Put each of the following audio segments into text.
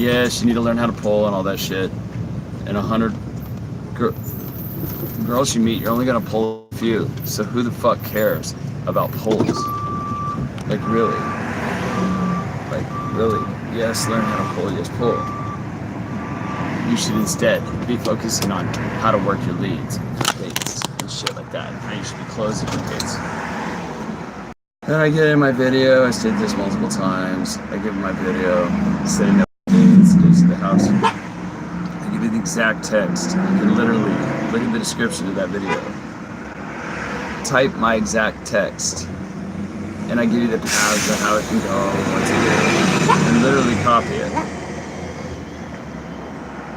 Yes, you need to learn how to pole and all that shit. And 100 girls you meet, you're only gonna pole a few. So who the fuck cares about poles? Like really? Like really? Yes, learn how to pole. Yes, pole. You should instead be focusing on how to work your leads, dates, and shit like that. How you should be closing your dates. Then I get in my video. I did this multiple times. I give my video, setting up dates, goes to the house. I give you the exact text. You can literally look at the description of that video. Type my exact text, and I give you the paths of how it can go, what to do, and literally copy it.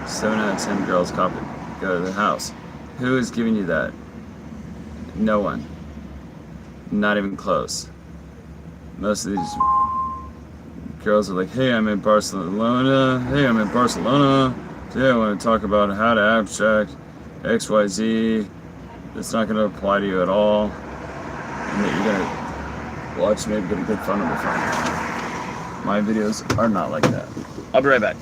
7 out of 10 girls copy, go to the house. Who is giving you that? No one. Not even close. Most of these girls are like, hey, I'm in Barcelona. Hey, I'm in Barcelona. Today I want to talk about how to abstract XYZ. It's not going to apply to you at all. And that you're going to watch me get a good fun of the fun. My videos are not like that. I'll be right back.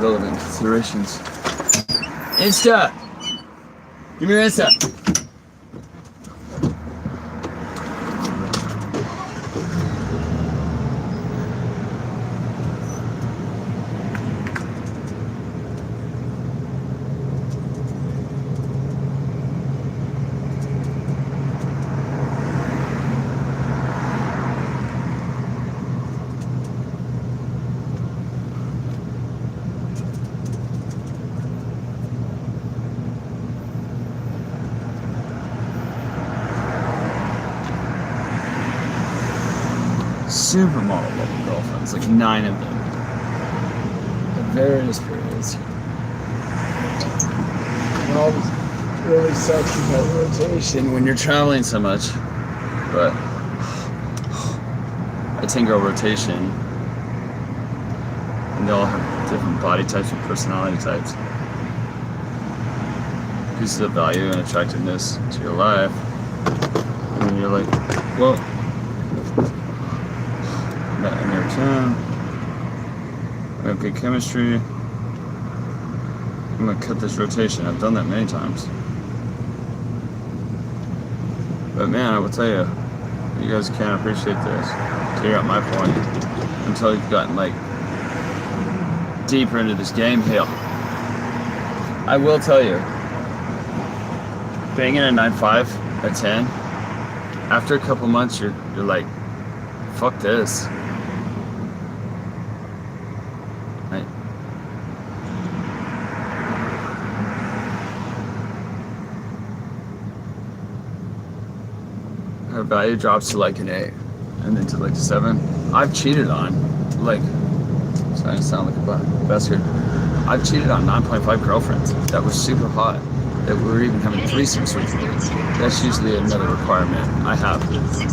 relevant considerations. Insta! Give me your Insta! Supermodel level girlfriends, like 9 of them. At various periods. It all really sucks about rotation when you're traveling so much. But a 10-girl rotation, and they all have different body types and personality types. Pieces of value and attractiveness to your life. And you're like, well, in your town, we have good chemistry. I'm gonna cut this rotation. I've done that many times. But man, I will tell you, you guys can't appreciate this. To hear out my point, until you've gotten like deeper into this game. Hell, I will tell you, banging a 9.5, a 10, after a couple months, you're like, fuck this. Right? Her value drops to like an 8, and then to like a 7. I've cheated on, like, starting to sound like a bastard. I've cheated on 9.5 girlfriends that were super hot, that were even having threesomes with me. That's usually another requirement I have,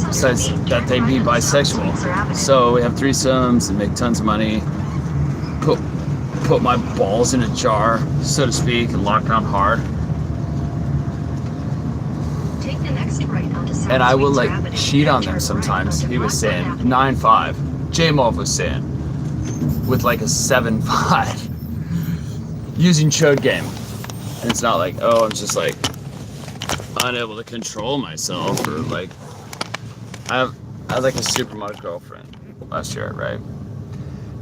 besides that they be bisexual. So we have threesomes and make tons of money, put my balls in a jar, so to speak, and lock down hard. And I will like cheat on them sometimes. He was saying 9.5. J-Mov was saying with like a 7.5 using chode game. And it's not like, oh, I'm just like unable to control myself, or like I had like a supermodel girlfriend last year, right?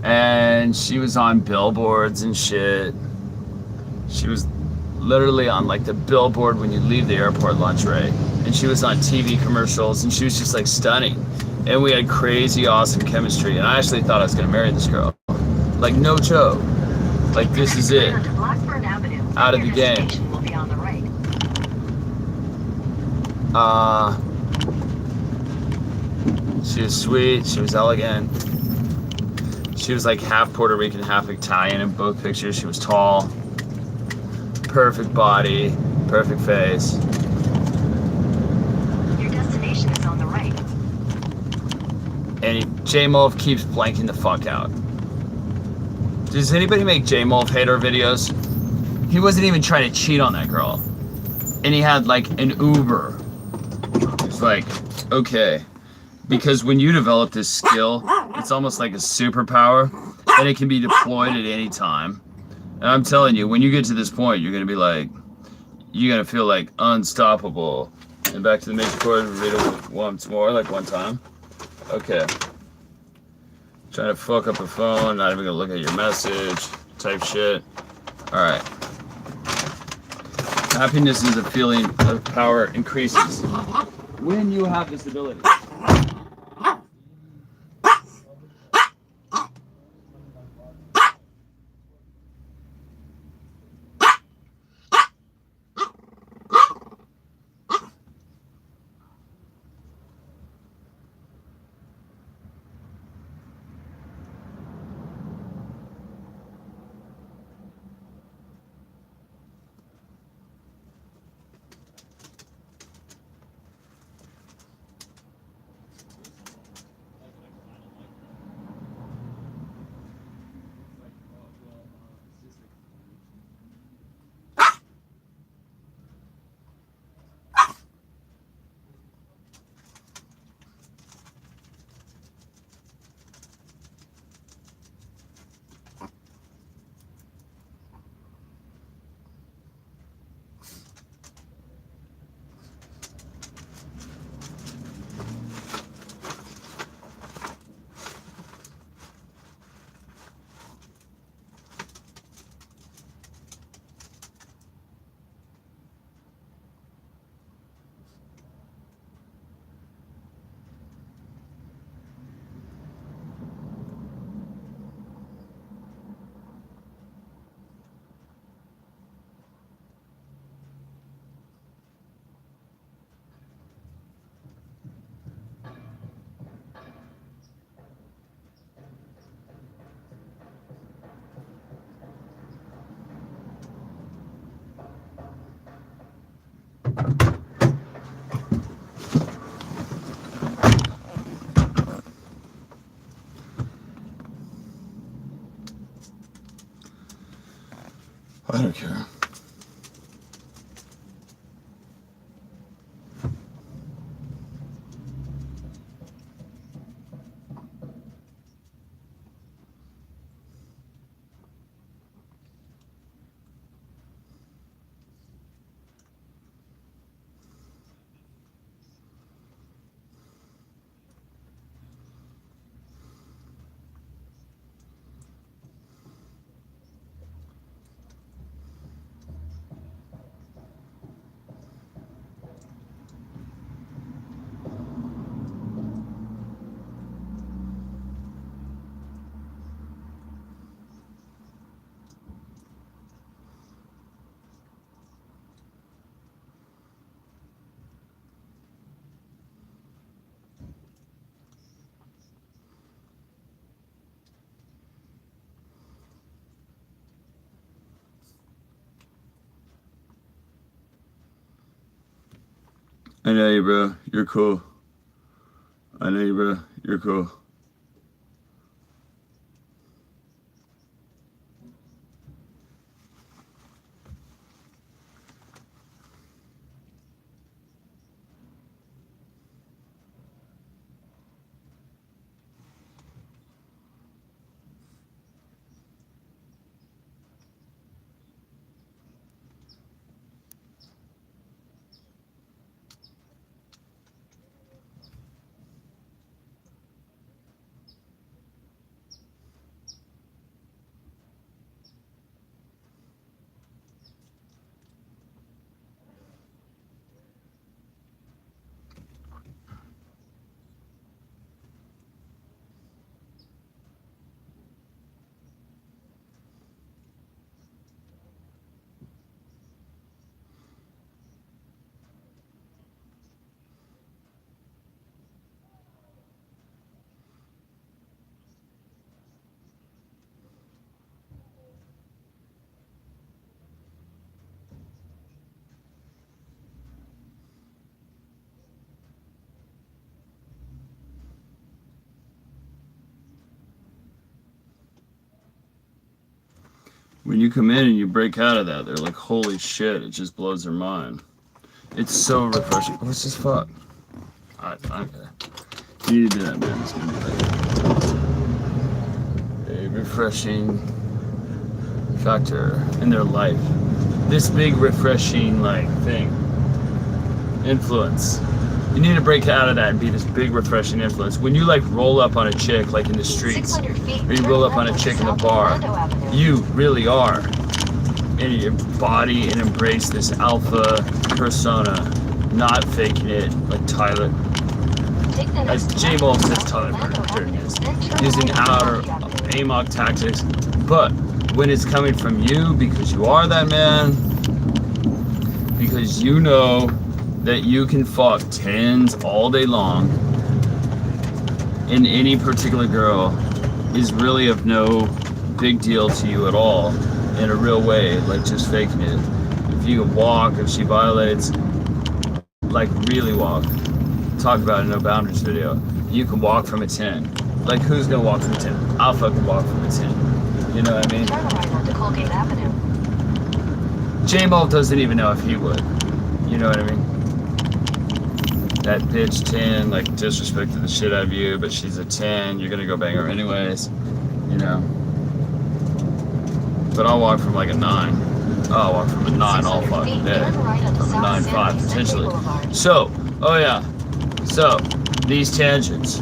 And she was on billboards and shit. She was literally on like the billboard when you leave the airport lingerie. And she was on TV commercials, and she was just like stunning. And we had crazy awesome chemistry. And I actually thought I was gonna marry this girl. Like no joke. Like this is it. Out of the game. She was sweet, she was elegant. She was like half Puerto Rican, half Italian in both pictures. She was tall. Perfect body, perfect face. Your destination is on the right. And J-Mov keeps blanking the fuck out. Does anybody make J-Mov hater videos? He wasn't even trying to cheat on that girl. And he had like an Uber. It's like, okay. Because when you develop this skill, it's almost like a superpower, and it can be deployed at any time. And I'm telling you, when you get to this point, you're gonna be like, you're gonna feel like unstoppable. And back to the major chord, read it once more, like one time. Okay. Trying to fuck up the phone, not even gonna look at your message, type shit. Alright. Happiness is a feeling of power increases when you have this ability. I don't care. I know you, bro. You're cool. I know you, bro. You're cool. When you come in and you break out of that, they're like, holy shit, it just blows their mind. It's so refreshing. What's this fuck? Okay. You need to do that, man. It's gonna be like a refreshing factor in their life. This big refreshing like thing. Influence. You need to break out of that and be this big refreshing influence. When you like roll up on a chick like in the streets, or you roll up on a chick in the bar, you really are in your body and embrace this alpha persona, not faking it like Tyler. As J-Ball says, Tyler Durden is using our AMOC tactics, but when it's coming from you because you are that man, because you know that you can fuck tens all day long and any particular girl is really of no big deal to you at all in a real way, like just faking it. If you walk, if she violates, like really walk, talk about it in No Boundaries video, you can walk from a 10. Like who's gonna walk from a 10? I'll fucking walk from a 10. You know what I mean? Turn right onto Colgate Avenue. J-Ball doesn't even know if he would. You know what I mean? That bitch 10 like disrespected the shit out of you, but she's a 10, you're gonna go bang her anyways, you know. But I'll walk from like a 9. I'll walk from a 9 all fucking day. From a 9.5 potentially. So, oh yeah. So, these tangents.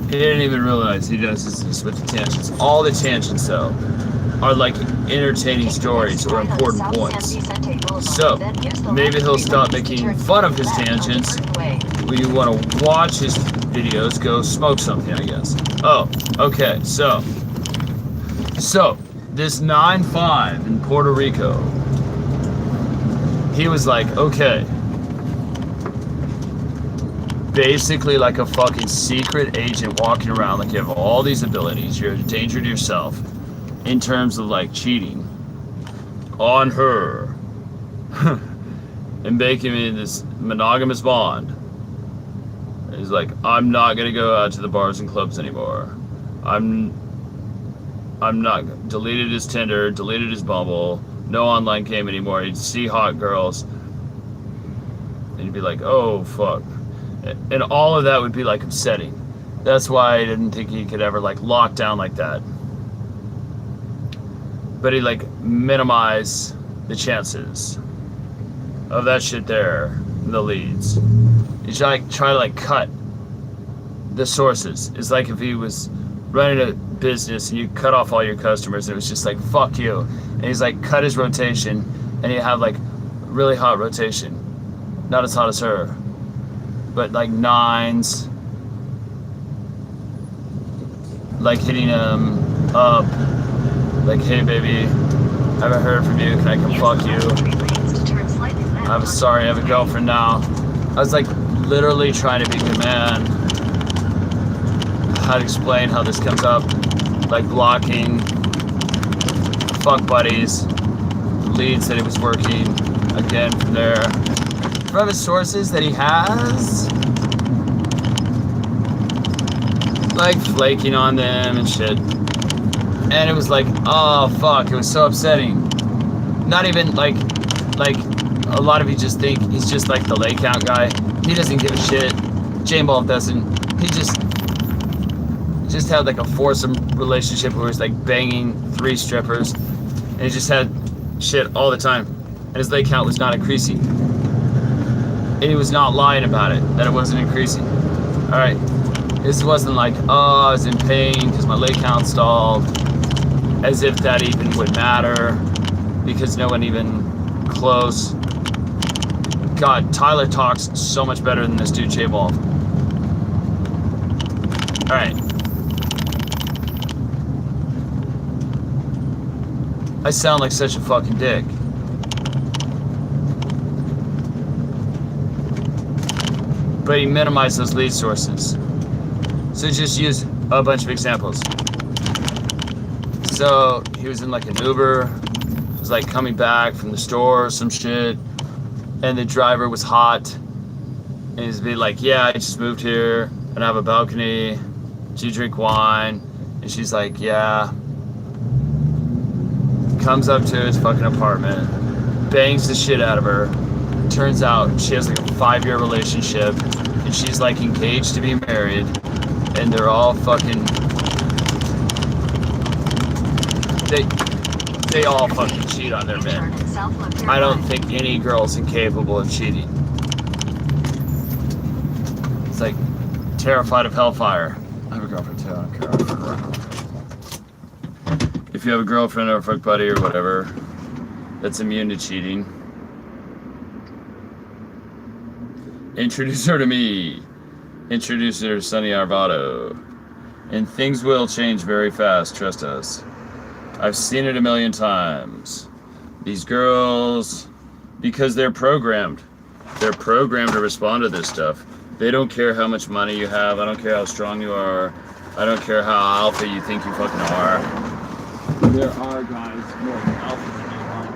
He didn't even realize he does this with the tangents. All the tangents though are like entertaining stories or important points. So, maybe he'll stop making fun of his tangents. When you want to watch his videos, go smoke something, I guess. Oh, okay, so this 9.5 in Puerto Rico, he was like, okay, basically like a fucking secret agent walking around, like you have all these abilities, you're a danger to yourself in terms of like cheating on her and making me this monogamous bond. He's like, I'm not gonna go out to the bars and clubs anymore. I'm not. Deleted his Tinder, deleted his Bumble, no online game anymore. He'd see hot girls and he'd be like, oh fuck. And all of that would be like upsetting. That's why I didn't think he could ever like lock down like that. But he'd like minimize the chances of that shit there, the leads. He'd like try to like cut the sources. It's like if he was running a business and you cut off all your customers and it was just like fuck you. And he's like cut his rotation and he'd have like really hot rotation. Not as hot as her, but like nines, like hitting him up, like, hey baby, haven't heard from you, can I come fuck you? I'm sorry, I have a girlfriend now. I was like literally trying to be a good man. How to explain how this comes up, like blocking, fuck buddies, leads that he was working, again from there. From his sources that he has, like flaking on them and shit. And it was like, oh fuck, it was so upsetting. Not even like a lot of you just think he's just like the lay count guy. He doesn't give a shit. J-Ball doesn't. He just had like a foursome relationship where he was like banging 3 strippers. And he just had shit all the time. And his lay count was not increasing. And he was not lying about it, that it wasn't increasing. Alright. This wasn't like, oh, I was in pain because my lay count stalled. As if that even would matter. Because no one even close. God, Tyler talks so much better than this dude, J-Ball. Alright. I sound like such a fucking dick. But he minimized those lead sources. So just use a bunch of examples. So he was in like an Uber, was like coming back from the store or some shit, and the driver was hot, and he's be like, yeah, I just moved here, and I have a balcony, do you drink wine? And she's like, yeah. Comes up to his fucking apartment, bangs the shit out of her. Turns out she has like a 5-year relationship, and she's like engaged to be married, and they're all fucking, they all fucking cheat on their men. I don't think any girl's incapable of cheating. It's like terrified of hellfire. I have a girlfriend too, I don't care. If you have a girlfriend or a fuck buddy or whatever that's immune to cheating, introduce her to me. Introduce her to Sonny Arvado. And things will change very fast, trust us. I've seen it a million times. These girls, because they're programmed. They're programmed to respond to this stuff. They don't care how much money you have. I don't care how strong you are. I don't care how alpha you think you fucking are. There are guys more alpha than you are.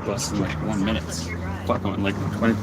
Less than like 1 minute. Fuck, on like 20.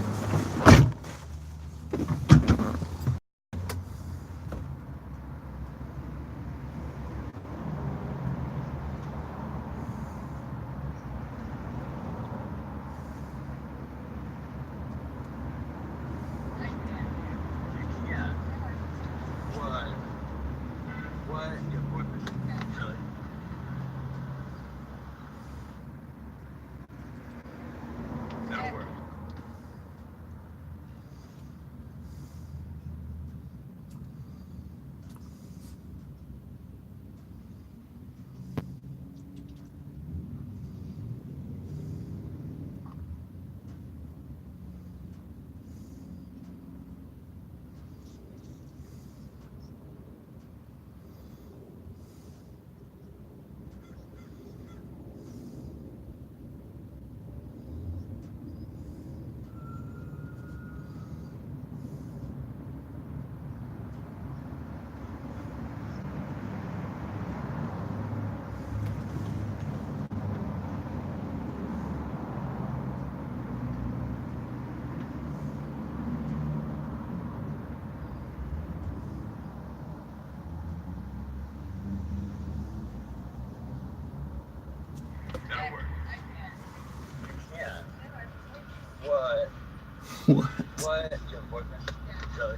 What? What? Your boyfriend? Really?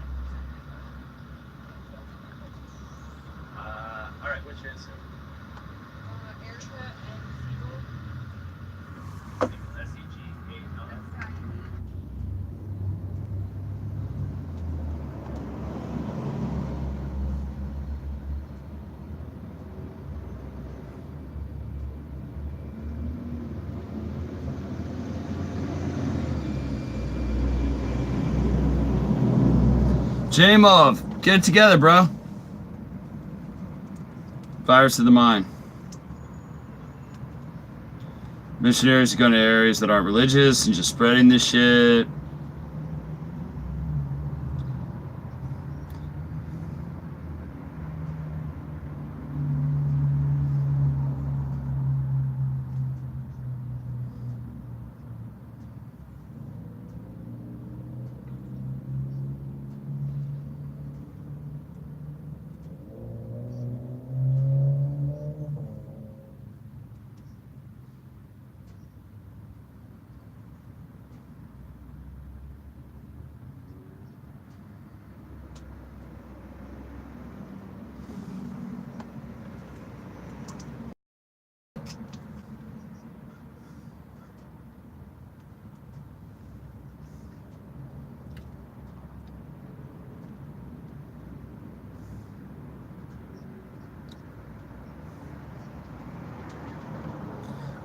Alright, what's your Instagram? Erica and SEG8. J-Mov, get it together, bro. Virus of the mind. Missionaries are going to areas that aren't religious and just spreading this shit.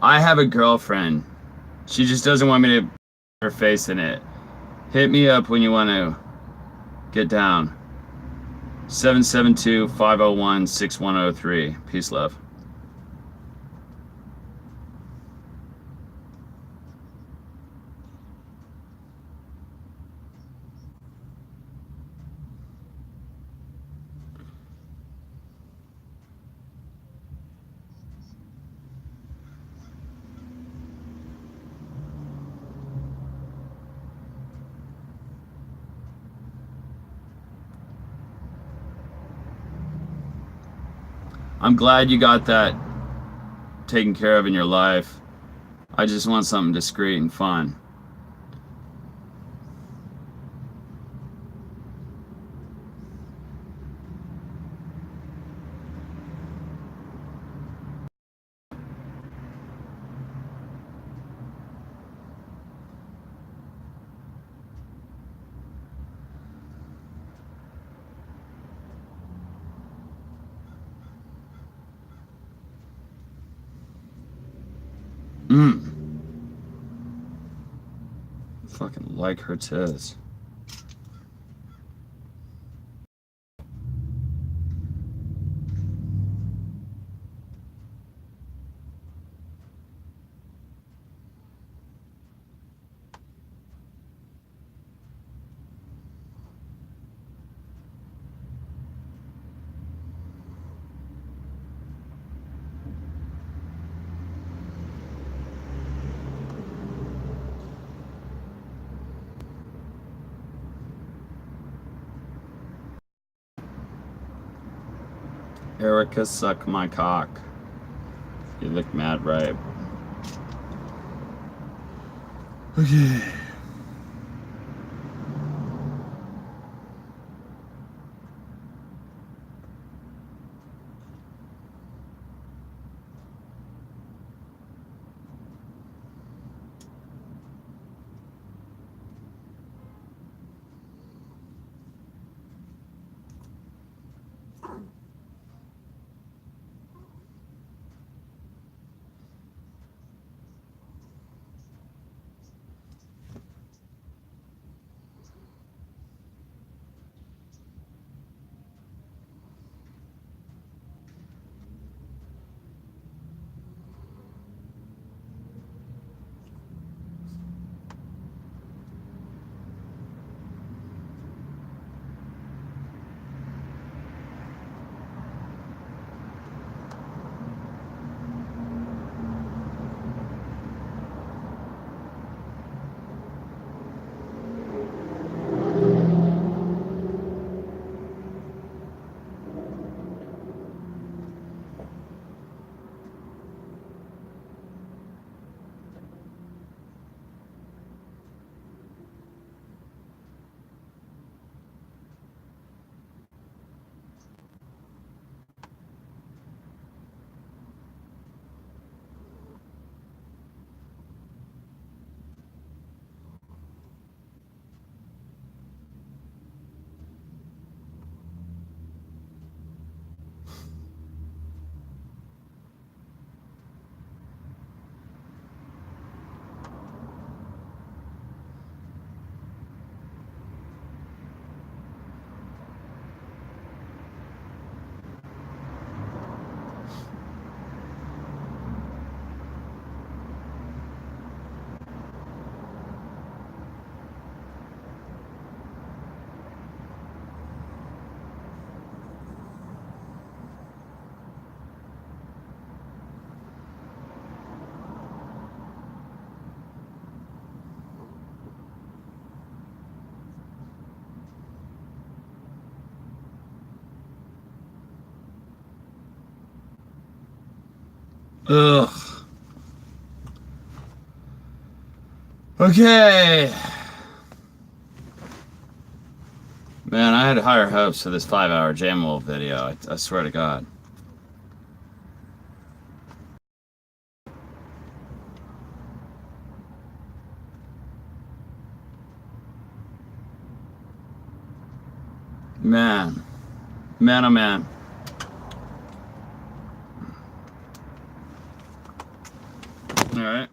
I have a girlfriend. She just doesn't want me to put her face in it. Hit me up when you want to get down. 772-501-6103. Peace, love. I'm glad you got that taken care of in your life. I just want something discreet and fun. Fucking like her tits. Erica, suck my cock. You look mad right. Okay. Ugh. Okay. Man, I had higher hopes for this 5-hour Jam Wolf video. I swear to God. Man. Man, oh man. All right.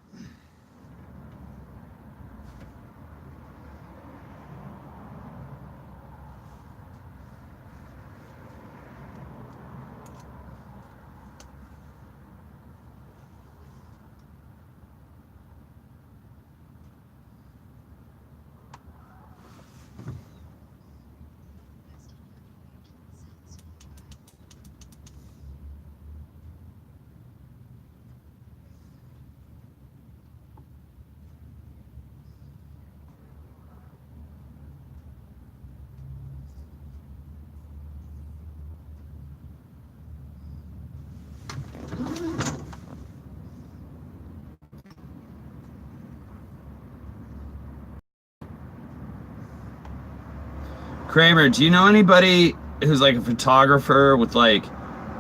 Kramer, do you know anybody who's like a photographer with like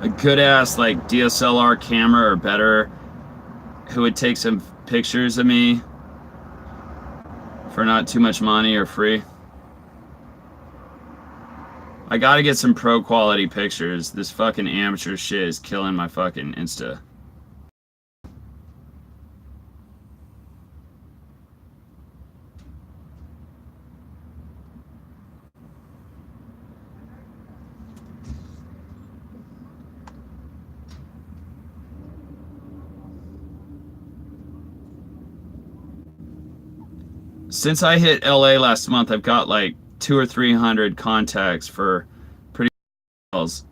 a good ass like DSLR camera or better who would take some pictures of me for not too much money or free? I gotta get some pro quality pictures. This fucking amateur shit is killing my fucking Insta. Since I hit LA last month, I've got like 200 or 300 contacts for pretty girls.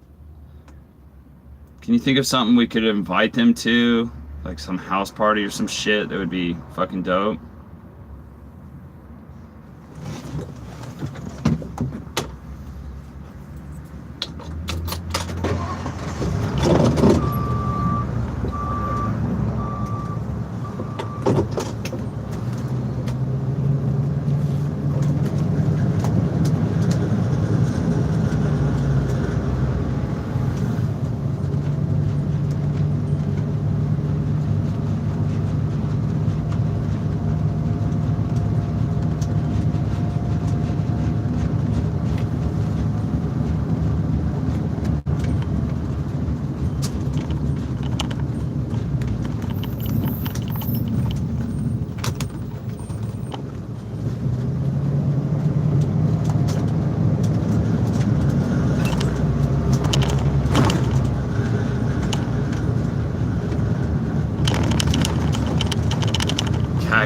Can you think of something we could invite them to? Like some house party or some shit that would be fucking dope?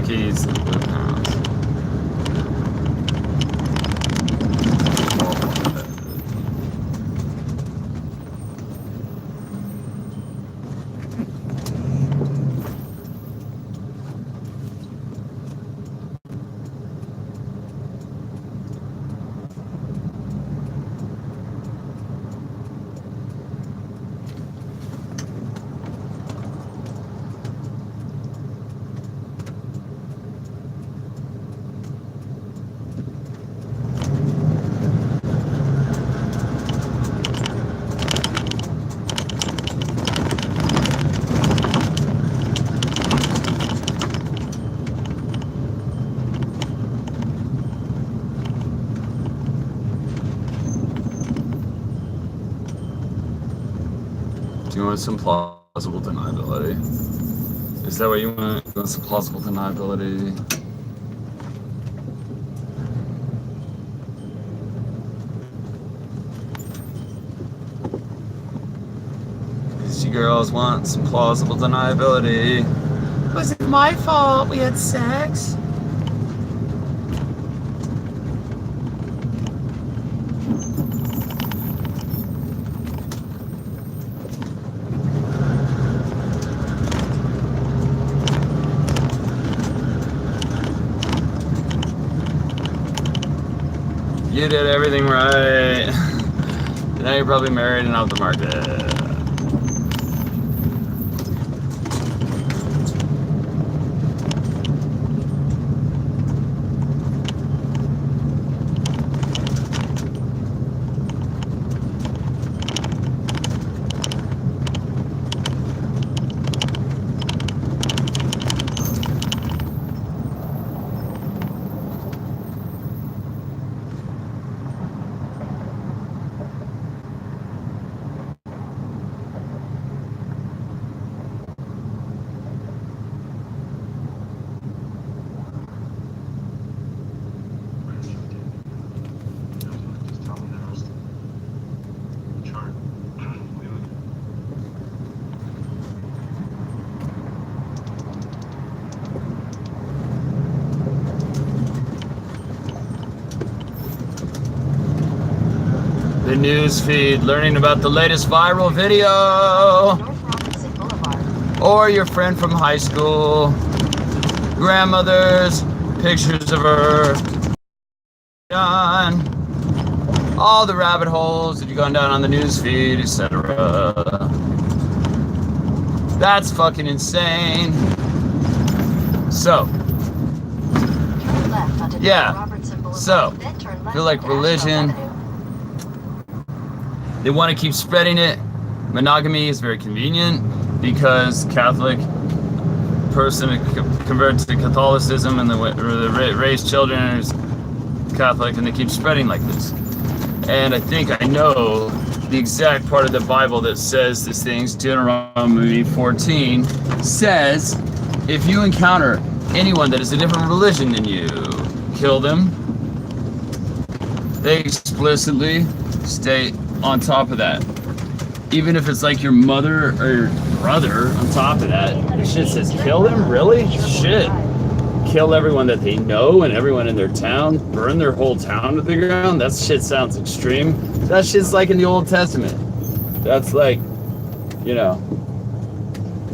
Turkeys and bloodhounds. You want some plausible deniability? Is that what you want? You want some plausible deniability? These you girls want some plausible deniability. Was it my fault we had sex? You did everything right. Now you're probably married and off the market. The news feed, learning about the latest viral video, North Robinson Boulevard. or your friend from high school, grandmother's pictures of her, done, all the rabbit holes that you've gone down on the news feed, etc. That's fucking insane. So, Turn left onto Yeah. North Robertson Boulevard. So, Then turn I left feel like onto Asheville religion, Avenue. they want to keep spreading it. Monogamy is very convenient because Catholic person converts to Catholicism and the raise children is Catholic, and they keep spreading like this. And I think I know the exact part of the Bible that says these things. Deuteronomy 14 says, if you encounter anyone that is a different religion than you, kill them. They explicitly state on top of that. Even if it's like your mother or your brother on top of that, the shit says kill them? Really? Shit. Kill everyone that they know and everyone in their town, burn their whole town to the ground? That shit sounds extreme. That shit's like in the Old Testament. That's like, you know,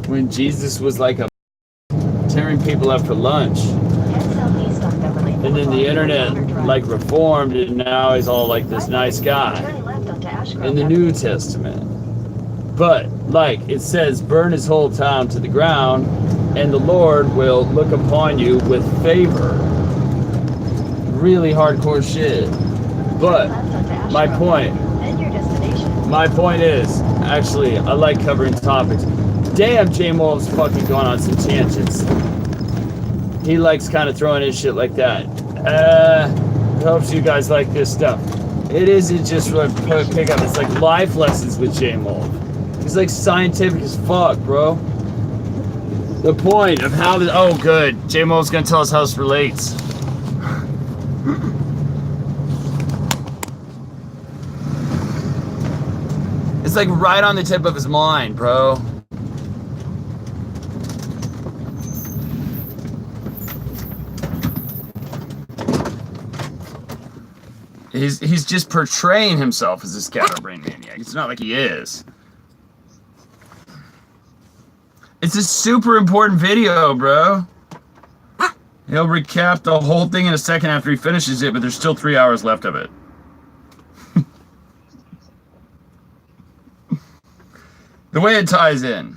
when Jesus was like a tearing people up for lunch. Head southeast on Beverly And then the Boulevard, internet Water Drive. like reformed and now he's all like this nice guy Turn left onto Ashgrove in the Avenue. New Testament. But like it says, burn his whole town to the ground and the Lord will look upon you with favor. Really hardcore shit. But Turn left onto my Ashgrove point, Avenue. Then your destination. my point is, actually, I like covering topics. Damn, J Mole's fucking going on some tangents. He likes kind of throwing in shit like that. Hopes you guys like this stuff. It isn't just what pick up. It's like life lessons with J Mole. He's like scientific as fuck, bro. The point of how the oh good, J Mole's gonna tell us how this relates. It's like right on the tip of his mind, bro. He's just portraying himself as a scatterbrain maniac. It's not like he is. It's a super important video, bro. He'll recap the whole thing in a second after he finishes it, but there's still 3 hours left of it. The way it ties in.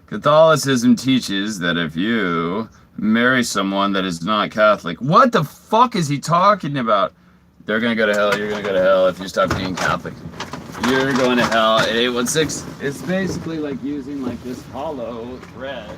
Catholicism teaches that if you marry someone that is not Catholic, what the fuck is he talking about? They're gonna go to hell, you're gonna go to hell if you stop being Catholic. You're going to hell at 816. It's basically like using like this hollow thread.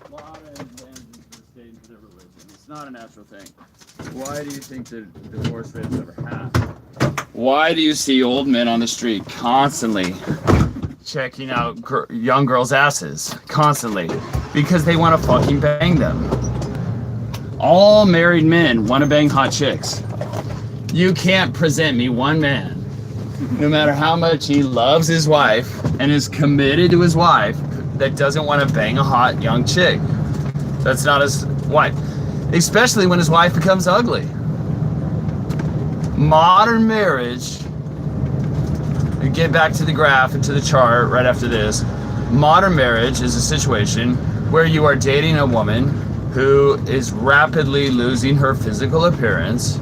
A lot of advantages to the state and to their religion. It's not a natural thing. Why do you think the divorce rate is over half? Why do you see old men on the street constantly checking out young girls' asses? Constantly. Because they want to fucking bang them. All married men want to bang hot chicks. You can't present me one man, no matter how much he loves his wife and is committed to his wife, that doesn't want to bang a hot young chick. That's not his wife. Especially when his wife becomes ugly. Modern marriage, and get back to the graph and to the chart right after this. Modern marriage is a situation where you are dating a woman who is rapidly losing her physical appearance,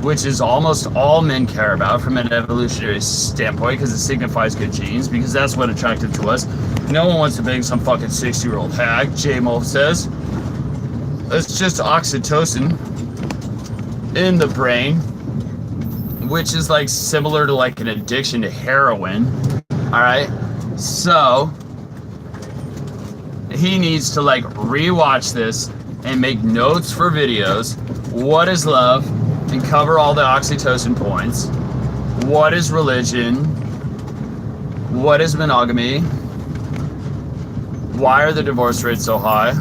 which is almost all men care about from an evolutionary standpoint because it signifies good genes, because that's what attractive to us. No one wants to bang some fucking 60-year-old hag, J-Mo says. It's just oxytocin in the brain, which is like similar to like an addiction to heroin. Alright? So he needs to like rewatch this and make notes for videos. What is love? And cover all the oxytocin points. What is religion? What is monogamy? Why are the divorce rates so high?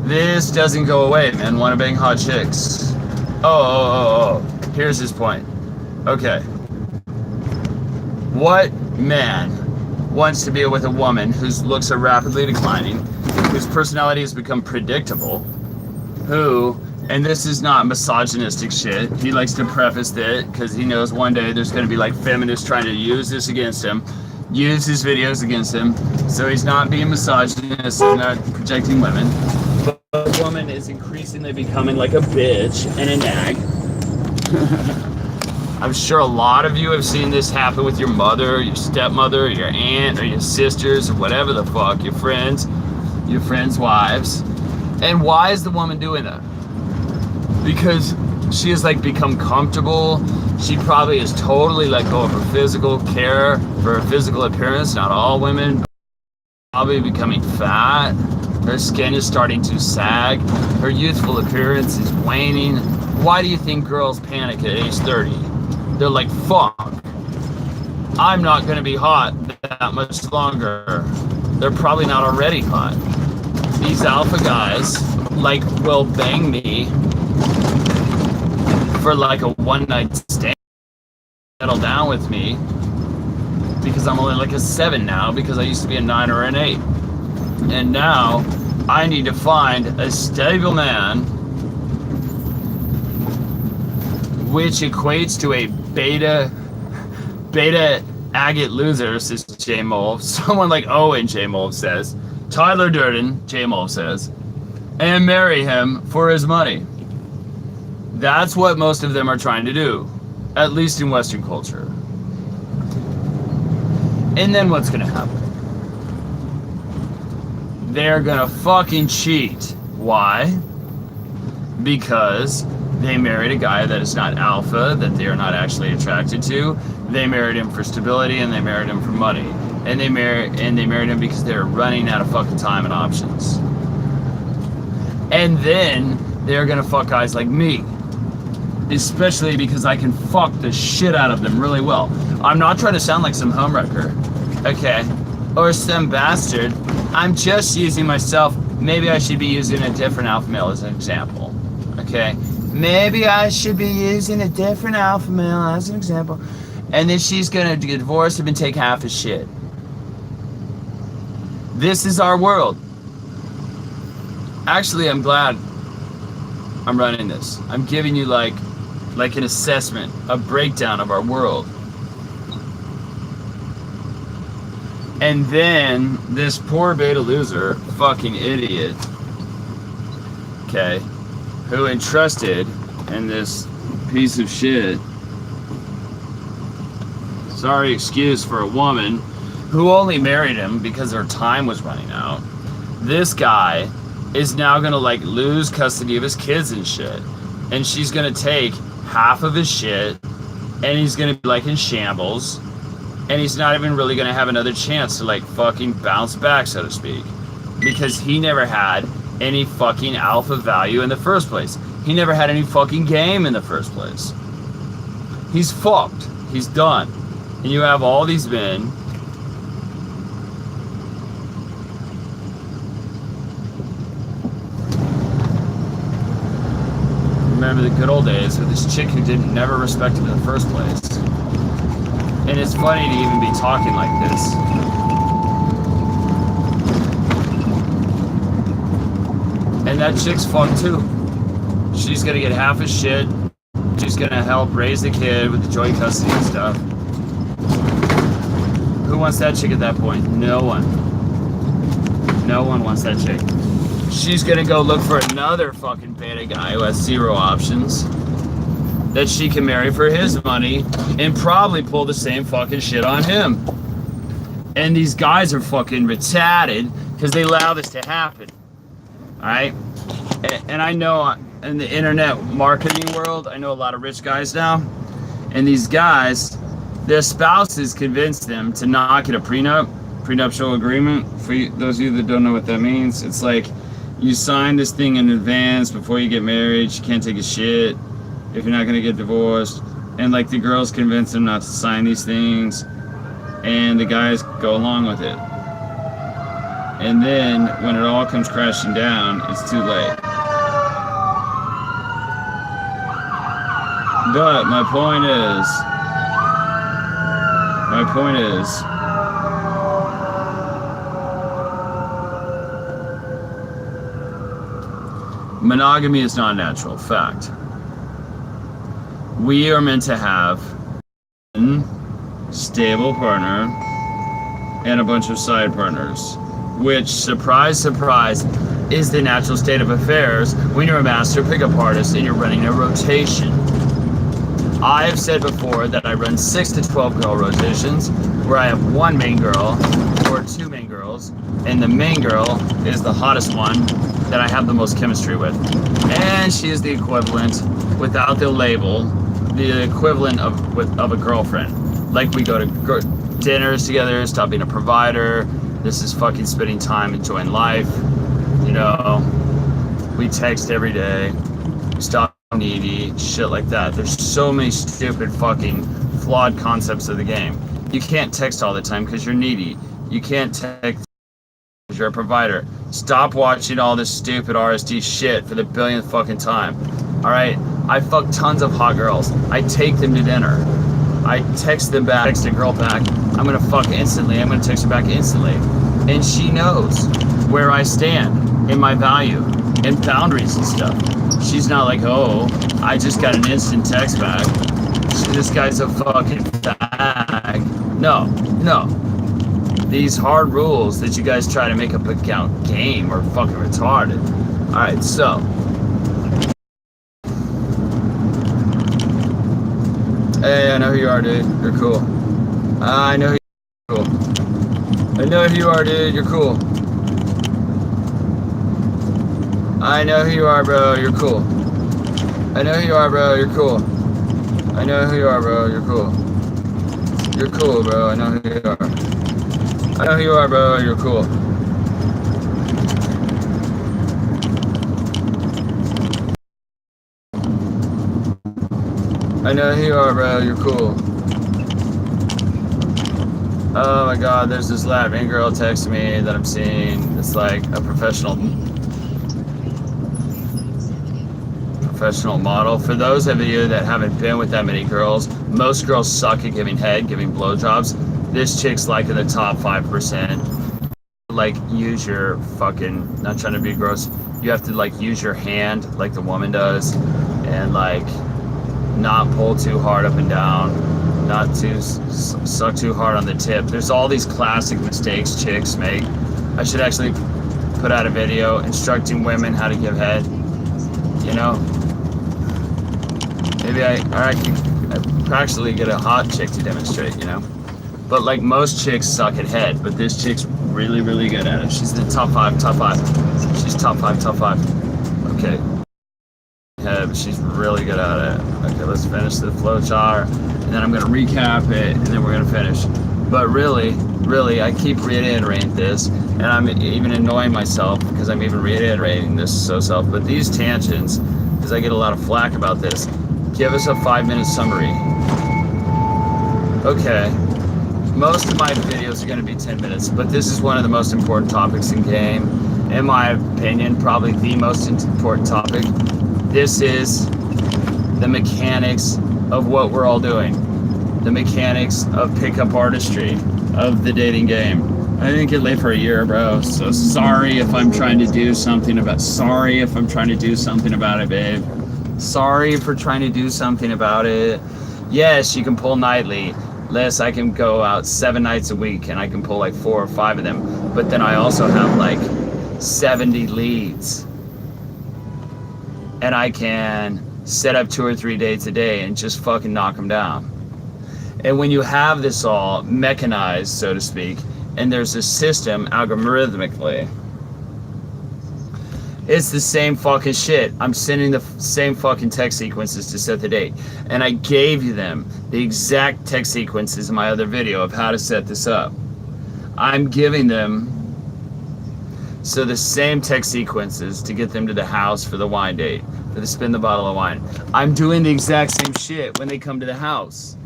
This doesn't go away, man. Want to bang hot chicks. Oh. Here's his point. Okay. What man wants to be with a woman whose looks are rapidly declining, whose personality has become predictable, who, and this is not misogynistic shit, he likes to preface it because he knows one day there's going to be like feminists trying to use this against him, use his videos against him, so he's not being misogynist, he's not projecting women, but the woman is increasingly becoming like a bitch and a nag. I'm sure a lot of you have seen this happen with your mother, your stepmother, your aunt, or your sisters, or whatever the fuck, your friends' wives. And why is the woman doing that? Because she has like become comfortable. She probably has totally let go of her physical care for her physical appearance. Not all women. probably becoming fat. Her skin is starting to sag. Her youthful appearance is waning. Why do you think girls panic at age 30? They're like, fuck, I'm not gonna be hot that much longer. They're probably not already hot. These alpha guys, like, will bang me for like a one night stand, settle down with me, because I'm only like a 7 now, because I used to be a 9 or an 8. And now I need to find a stable man, which equates to a beta agate loser, says J Mulv. Someone like Owen, J Mulv says. Tyler Durden, J Mulv says. And marry him for his money. That's what most of them are trying to do, at least in Western culture. And then what's gonna happen? They're gonna fucking cheat. Why? Because they married a guy that is not alpha, that they are not actually attracted to. They married him for stability, and they married him for money. And they married him because they're running out of fucking time and options. And then they're gonna fuck guys like me. Especially because I can fuck the shit out of them really well. I'm not trying to sound like some homewrecker, okay? Or some bastard. I'm just using myself. Maybe I should be using a different alpha male as an example, okay? Maybe I should be using a different alpha male as an example. And then she's gonna get divorced and take half his shit. This is our world. Actually, I'm glad I'm running this. I'm giving you like an assessment, a breakdown of our world. And then this poor beta loser, fucking idiot, okay, who entrusted in this piece of shit, sorry excuse for a woman who only married him because her time was running out. This guy is now gonna like lose custody of his kids and shit. And she's gonna take half of his shit, and he's gonna be like in shambles, and he's not even really gonna have another chance to like fucking bounce back, so to speak, because he never had any fucking alpha value in the first place. He never had any fucking game in the first place. He's fucked. He's done. And you have all these men remember the good old days with this chick who didn't never respect him in the first place. And it's funny to even be talking like this. And that chick's fucked too. She's gonna get half his shit. She's gonna help raise the kid with the joint custody and stuff. Who wants that chick at that point? No one. No one wants that chick. She's gonna go look for another fucking beta guy who has 0 options that she can marry for his money and probably pull the same fucking shit on him. And these guys are fucking retarded because they allow this to happen. Alright? And I know in the internet marketing world, I know a lot of rich guys now. And these guys, their spouses convince them to not get a prenuptial agreement. For those of you that don't know what that means, it's like you sign this thing in advance before you get married. You can't take a shit if you're not gonna get divorced. And like the girls convince them not to sign these things, and the guys go along with it. And then when it all comes crashing down, it's too late. But my point is, monogamy is not a natural fact. We are meant to have one stable partner and a bunch of side partners, which, surprise, surprise, is the natural state of affairs when you're a master pickup artist and you're running a rotation. I have said before that I run 6 to 12 girl rotations, where I have 1 main girl or 2 main girls, and the main girl is the hottest one that I have the most chemistry with. And she is the equivalent, without the label, the equivalent of a girlfriend. Like, we go to dinners together, stop being a provider, This is fucking spending time enjoying life. You know, we text every day. Stop needy, shit like that. There's so many stupid fucking flawed concepts of the game. You can't text all the time because you're needy. You can't text because you're a provider. Stop watching all this stupid RSD shit for the billionth fucking time. Alright? I fuck tons of hot girls. I take them to dinner. I text them back, text a girl back. I'm gonna fuck instantly. I'm gonna text her back instantly. And she knows where I stand in my value and boundaries and stuff. She's not like, oh, I just got an instant text back. This guy's a fucking bag. No. These hard rules that you guys try to make up a game are fucking retarded. Alright, so. Hey, I know who you are, dude. You're cool. I know who you are. Cool. I know who you are, dude. You're cool. I know who you are, bro. You're cool. I know who you are, bro. You're cool. I know who you are, bro. You're cool. You're cool, bro. I know who you are. I know who you are, bro. You're cool. I know who you are, bro. You're cool. Oh my god, there's this Latvian girl texting me that I'm seeing. It's like a professional model. For those of you that haven't been with that many girls, most girls suck at giving head, giving blowjobs. This chick's like in the top 5%. Like, use your fucking, not trying to be gross, you have to like use your hand like the woman does, and like not pull too hard up and down, not to suck too hard on the tip. There's all these classic mistakes chicks make. I should actually put out a video instructing women how to give head, you know. Maybe I could actually get a hot chick to demonstrate, you know. But like, most chicks suck at head, but this chick's really, really good at it. She's the top 5. She's top 5. Okay. Head, but she's really good at it. Okay, let's finish the flow chart, and then I'm gonna recap it, and then we're gonna finish. But really, I keep reiterating this, and I'm even annoying myself because I'm even reiterating this so but these tangents, because I get a lot of flack about this. Give us a 5-minute summary. Okay. Most of my videos are going to be 10 minutes, but this is one of the most important topics in game. In my opinion, probably the most important topic. This is the mechanics of what we're all doing. The mechanics of pickup artistry of the dating game. I didn't get laid for a year, bro. So sorry if I'm trying to do something about it, babe. Sorry for trying to do something about it. Yes, you can pull nightly. Liz, I can go out 7 nights a week and I can pull like 4 or 5 of them. But then I also have like 70 leads. And I can set up 2 or 3 dates a day and just fucking knock them down. And when you have this all mechanized, so to speak, and there's a system algorithmically, it's the same fucking shit. I'm sending the same fucking text sequences to set the date. And I gave you them, the exact text sequences in my other video of how to set this up. I'm giving them so the same text sequences to get them to the house for the wine date, for the spin the bottle of wine. I'm doing the exact same shit when they come to the house.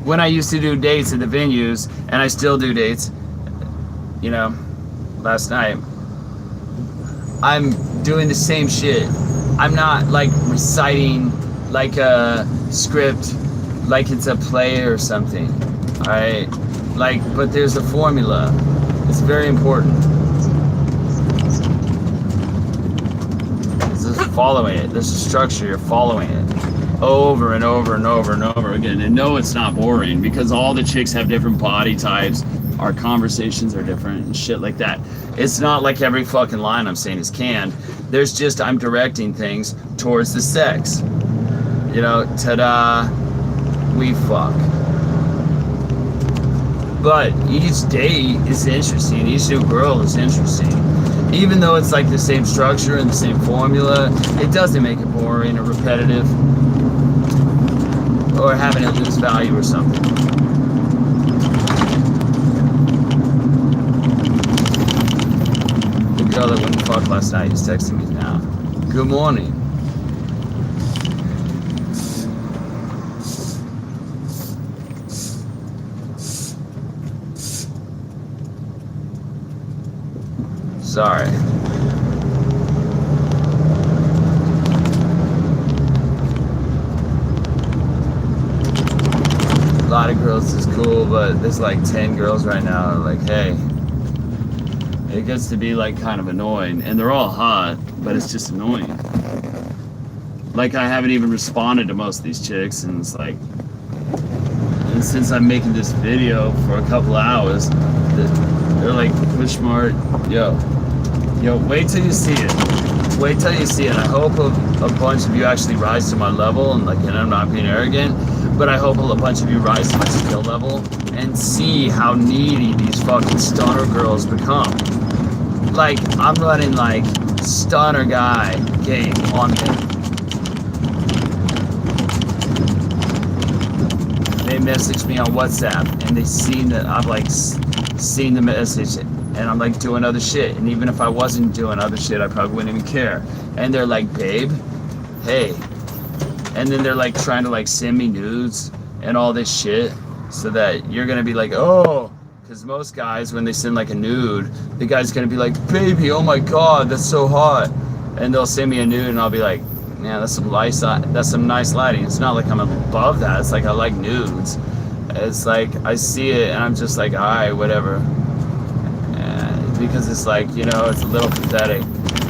When I used to do dates at the venues, and I still do dates, you know, last night, I'm doing the same shit. I'm not like reciting like a script, like it's a play or something, alright? Like, but there's a formula. It's very important. This is following it. There's a structure, you're following it over and over and over and over again. And no, it's not boring, because all the chicks have different body types. Our conversations are different and shit like that. It's not like every fucking line I'm saying is canned. There's just, I'm directing things towards the sex. You know, ta-da, we fuck. But each date is interesting. Each new girl is interesting. Even though it's like the same structure and the same formula, it doesn't make it boring or repetitive or having it lose value or something. girl that wouldn't fuck last night is texting me now. Good morning. Sorry. A lot of girls is cool, but there's like 10 girls right now. Like, hey, it gets to be like kind of annoying, and they're all hot, but it's just annoying. Like, I haven't even responded to most of these chicks, and it's like, and since I'm making this video for a couple hours, they're like, push smart, yo, wait till you see it. Wait till you see it. I hope a bunch of you actually rise to my level, and like, and I'm not being arrogant, but I hope a bunch of you rise to my skill level and see how needy these fucking stunner girls become. Like, I'm running like stunner guy game on them. They message me on WhatsApp, and they seen that I've like seen the message, and I'm like doing other shit. And even if I wasn't doing other shit, I probably wouldn't even care. And they're like, babe, hey. And then they're like trying to like send me nudes and all this shit, so that you're gonna be like, oh, because most guys, when they send like a nude, the guy's gonna be like, baby, oh my god, that's so hot. And they'll send me a nude, and I'll be like, yeah, that's some nice lighting. It's not like I'm above that. It's like I like nudes. It's like I see it, and I'm just like, all right, whatever. And because it's like, you know, it's a little pathetic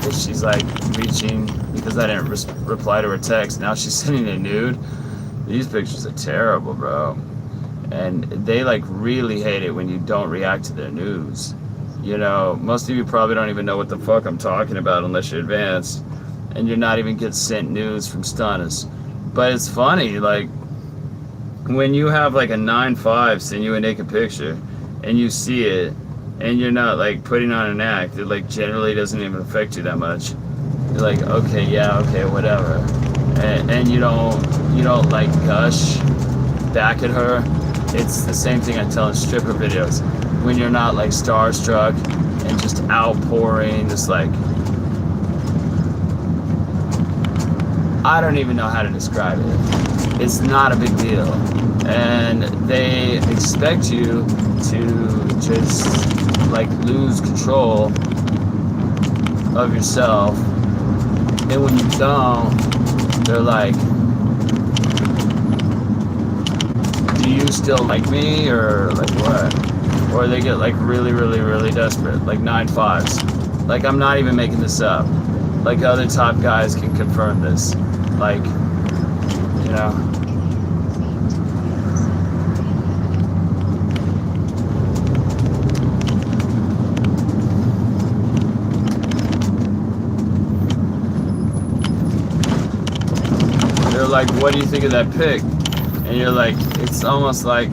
that she's like reaching because I didn't reply to her text. Now she's sending a nude. These pictures are terrible, bro. And they like really hate it when you don't react to their nudes. You know, most of you probably don't even know what the fuck I'm talking about unless you're advanced, and you're not even get sent nudes from stunners. But it's funny, like, when you have like a 9.5 send you a naked picture and you see it and you're not like putting on an act, it like generally doesn't even affect you that much. You're like, okay, yeah, okay, whatever. And you don't like gush back at her. It's the same thing I tell in stripper videos. When you're not like starstruck and just outpouring, just like, I don't even know how to describe it. It's not a big deal. And they expect you to just like lose control of yourself. And when you don't, they're like, do you still like me, or like what? Or they get like really, really, really desperate, like 9.5s. Like, I'm not even making this up. Like, other top guys can confirm this. Like, you know. They're like, what do you think of that pic? And you're like, it's almost like